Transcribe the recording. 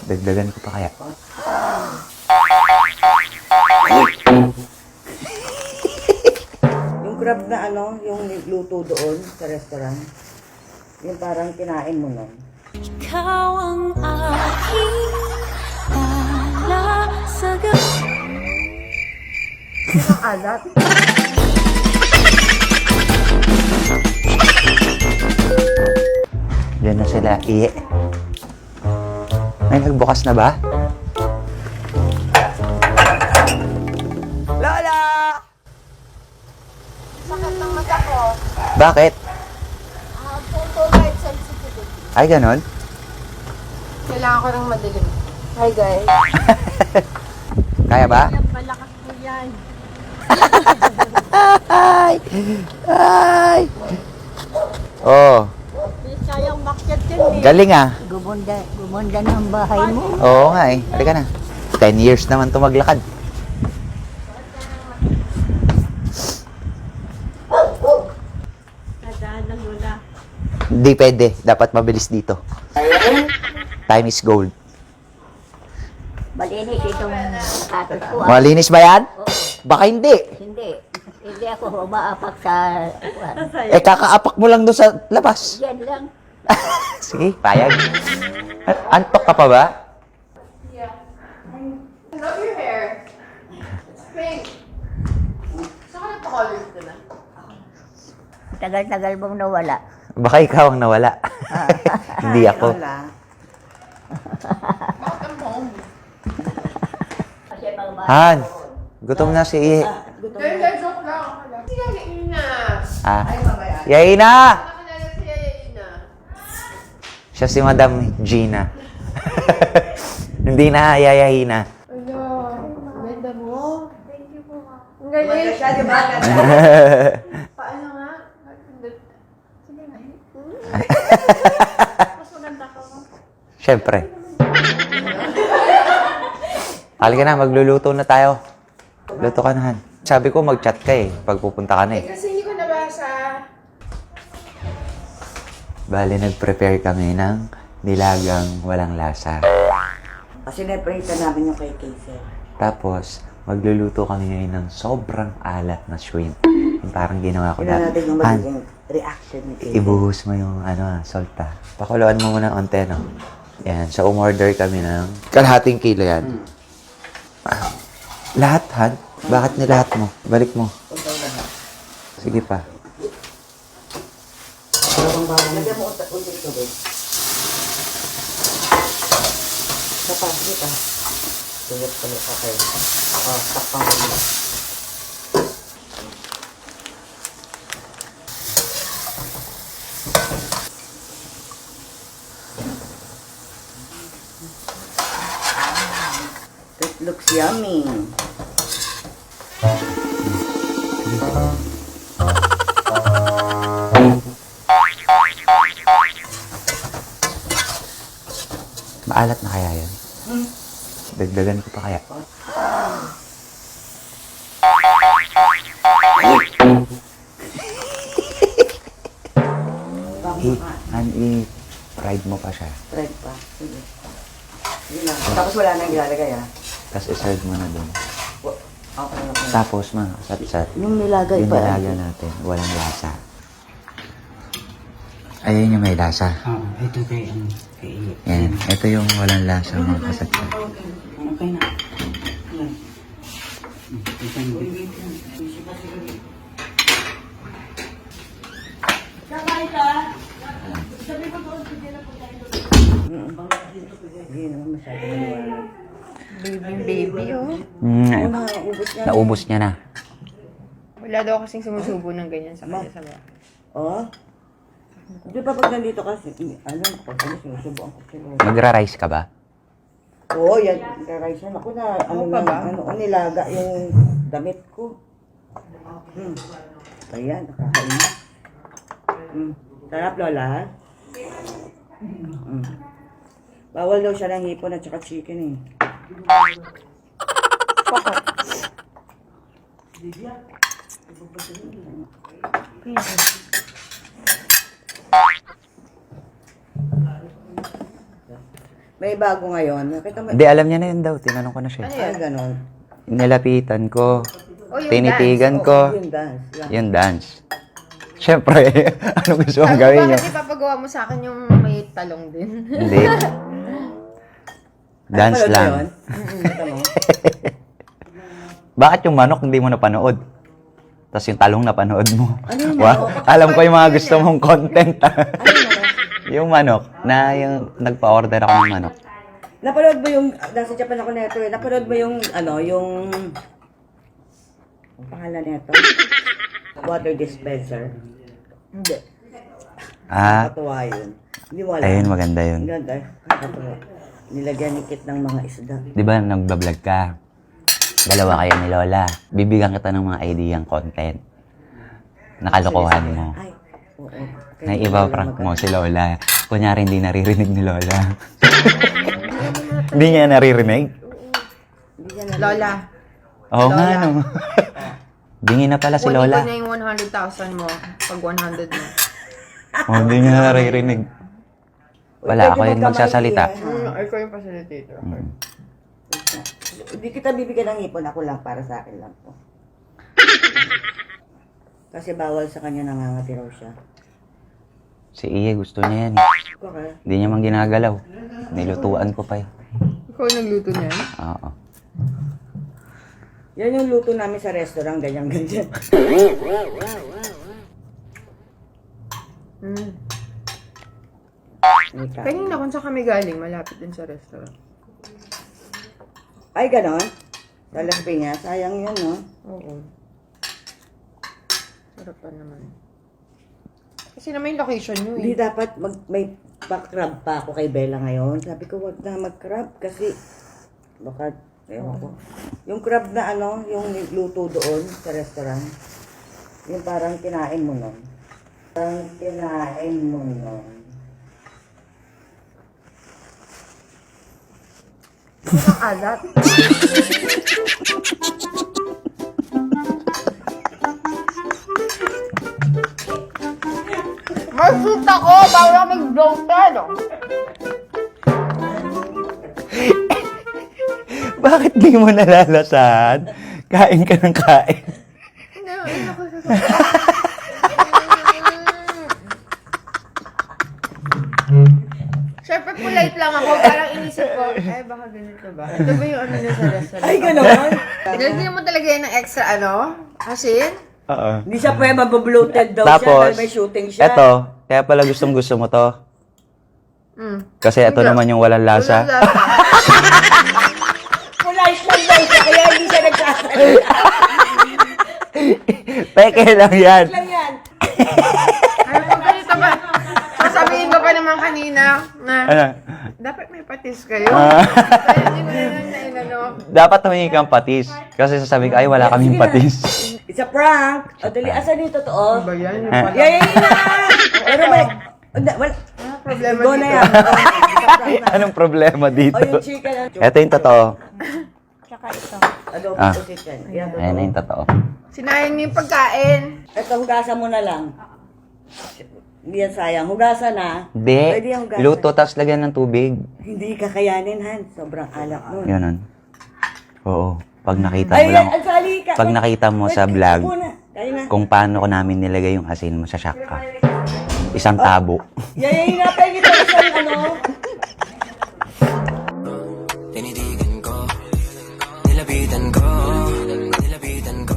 Dagdagan ko pa kaya? Yung crab na ano, yung luto doon sa restaurant, yung parang kinain mo nun. Ikaw ang aking alasaga. Ang alat. Diyan na sila, iye. Ay, nagbukas na ba? Lola! Sakit ng mata ko. Bakit? Photo light sensitivity. Ay, ganon? Kailangan ko ng madilim. Hi guys. Kaya ba? Malakas po yan. Ay! Ay! Oh, Sayang makyat yan eh. galing ah. Gumanda ng bahay mo. Oo nga eh. Halika na. 10 years naman ito maglakad. Nadaan ng lula. Hindi pwede. Dapat mabilis dito. Time is gold. Malinis itong atot ko. Malinis ba yan? Baka hindi. Hindi. Hindi ako umaapak sa... Eh, kakaapak mo lang doon sa labas. Yan lang. Sige, payag. Antok ka pa ba? I love your hair. It's pink. Saan ka nagpa-color ko na? Tagal-tagal mong nawala. Baka ikaw ang nawala. Hindi ako. Wala. Bakit ang bango mo? Kasi mga Han, gutom na si Iye. Hindi, joke lang. Si Yaya Ina. Ah, Ay, mamaya. Yaina! Nakilala si Yaya Ina. Siya si Madam Gina. Hindi na yayahina. Ano? Ganda mo. Thank you po. Ang Ganda galing. siya, di ba? Ganda. Paano nga? Sige na. Mas maganda ka mo. Siyempre. Halika na, magluluto na tayo. Luto ka na, Han. Sabi ko, mag-chat ka eh, pag pupunta ka na eh. Kasi hindi ko nabasa. Bale, nag-prepare kami ng nilagang walang lasa. Kasi na-prita namin yung kay Casey. Tapos, magluluto kami ngayon ng sobrang alat na shrimp. Yung parang ginawa ko Tignan natin yung Han, magiging reaction ni Casey. ibuhos mo yung salt ah. Pakuluan mo muna ng onte, no? Yan, so umorder kami ng kalahating kilo yan. Ah, lahat, Han? Bakit nilahat mo? Balik mo. Punta lahat. Sige pa. Lagyan mo unti ito, babe. Sapa, dito. Tulot pala. Okay. Takpang mo muna. It looks yummy. Maalat na kaya yan? Dagdagan ko pa kaya? I-fried mo pa siya. Fried pa. Sige. Sige lang. Tapos wala nang ilalagay, ah. Tapos iserve mo na doon. Okay, okay. Tapos mga sat-sat. Yung nilagay Yung pa. nilaga natin, walang lasa. Ayun yung may lasa. Oo, ito tayo ang kailit. Yan. Ito yung walang lasa mga kasat-sat. Okay na. Yan. Ito yung Hindi naman masyado maniwala. Baby, oh. Naubos niya na. Wala daw kasing sumusubo ng ganyan sa kanya sa bahay. Oh? Di ba pag nandito kasi, pag sinusubuan ko sila. Magra-rice ka ba? Oo, yan. Rice yan. Ako na, nilaga yung damit ko. Ayan, nakakain. Sarap, Lola. Bawal daw siya ng hipon at saka chicken eh. May bago ngayon. Nakita mo? Hindi, alam niya na yun daw. Tinanong ko na siya. Ay, ganon. Nilapitan ko. Oh, yung Tinitigan dance. ko. Yung dance. Yeah. Yung dance. Siyempre, ano gusto mong gawin nyo? Bakit ipapagawa mo sa akin yung may talong din? Hindi. Dance Napanood mo lang. yun? Kita mo? Bakit yung manok hindi mo napanood? Tapos yung talong napanood mo. Ano yung Wow, manok? alam ko yung mga gusto mong content. Ano yung Yung manok, na yung nagpa-order ako ng manok. Napanood mo yung, nasa Japan ako neto eh, napanood mo yung, yung pangalan neto? Water dispenser. Hindi. Ah, Katuwa yun. Hindi mo alam. ayun, maganda yun. Ang ganda. Katuwa. Nilagyan ni Kit ng mga isda. Di ba, nagbablog ka? Dalawa kayo ni Lola. Bibigyan kita ng mga ideyang content. Nakalokohan mo. Ay, oo. Na iba-prank mo si Lola. Kunyari, hindi naririnig ni Lola. Hindi niya naririnig? Hindi niya na. Lola. Oo nga, Lola. no. Bingi na pala si Kunin ko Lola. na yung 100,000 mo pag 100 mo. Oh, hindi niya naririnig. Wala, ako yung magsasalita. Ikaw yung facilitator. Hindi kita bibigyan ng ipon. Ako lang, para sa akin lang to. Kasi bawal sa kanya, nangangati raw siya. Si Iye, gusto niya yan. eh. Okay. Hindi niya man ginagalaw. Nilutuan ko pa eh. Ikaw yung nagluto niyan? Oo. Yan yung luto namin sa restaurant, ganyan-ganyan. Kanina kung saan kami galing, malapit din sa restaurant. Ay, ganon? Sa Las Piñas, sayang yun, no? Oo. Sarap pa naman. Kasi naman yung location nyo Hindi eh. dapat may pa-crab pa ako kay Bella ngayon. Sabi ko, wag na mag-crab kasi baka, ewan ko. Yung crab na yung luto doon sa restaurant, yung parang kinain mo nun. Parang kinain mo nun. Ang alat. Masut ako! Bawal ako mag-bloated! Bakit di mo nalalasan? Kain ka ng kain. Hindi, ano ko sa Siyempre, polite lang ako. Parang inisip ko, ay, baka ganito ba? Ito ba yung ano niya sa restaurant? Ay, ganon? Nilagyan mo talaga yan ng extra, asin? Oo. Hindi siya pwede mababloated daw Tapos, siya dahil may shooting siya. Eto, kaya pala gusto mo to. Mm. Kasi ito naman yung walang lasa. Polite lang daw siya, kaya hindi siya nagsasalita. Peke lang yan. lang yan. Ay, pag ganito ba? Sasabihin ko pa naman kanina na Ano? dapat may patis kayo. Ah. Kaya hindi ko na lang na inano. Dapat humingi kang patis. Kasi sasabihin ko, ay wala kaming patis. It's a prank. O, dali, asan yung totoo? Ano ba yan? Yung Ah. pala. Yay na! Pero may... Wala. Problema Go na dito. yan. Anong problema dito? O, yung chicken. Ito yung totoo. Tsaka ito. Adobo Ah. to chicken. Yan, Ayan na totoo. yung totoo. Sinayang niyo yung pagkain. Ito, hugasan mo na lang. Hindi yan sayang. Hugasan na. Hindi. Pwede yung hugasan. Luto, tapos lagyan ng tubig. Hindi kakayanin, Han. Sobrang alak nun. Ganun. Oo. Pag nakita mo Ay, lang, ang sali ka. pag nakita mo sa Wait, vlog, muna. Kaya na. kung paano ko namin nilagay yung asin mo sa shock ka. Isang tabo. Yay na, pwede ito isang Tinitigan ko, nilapitan ko,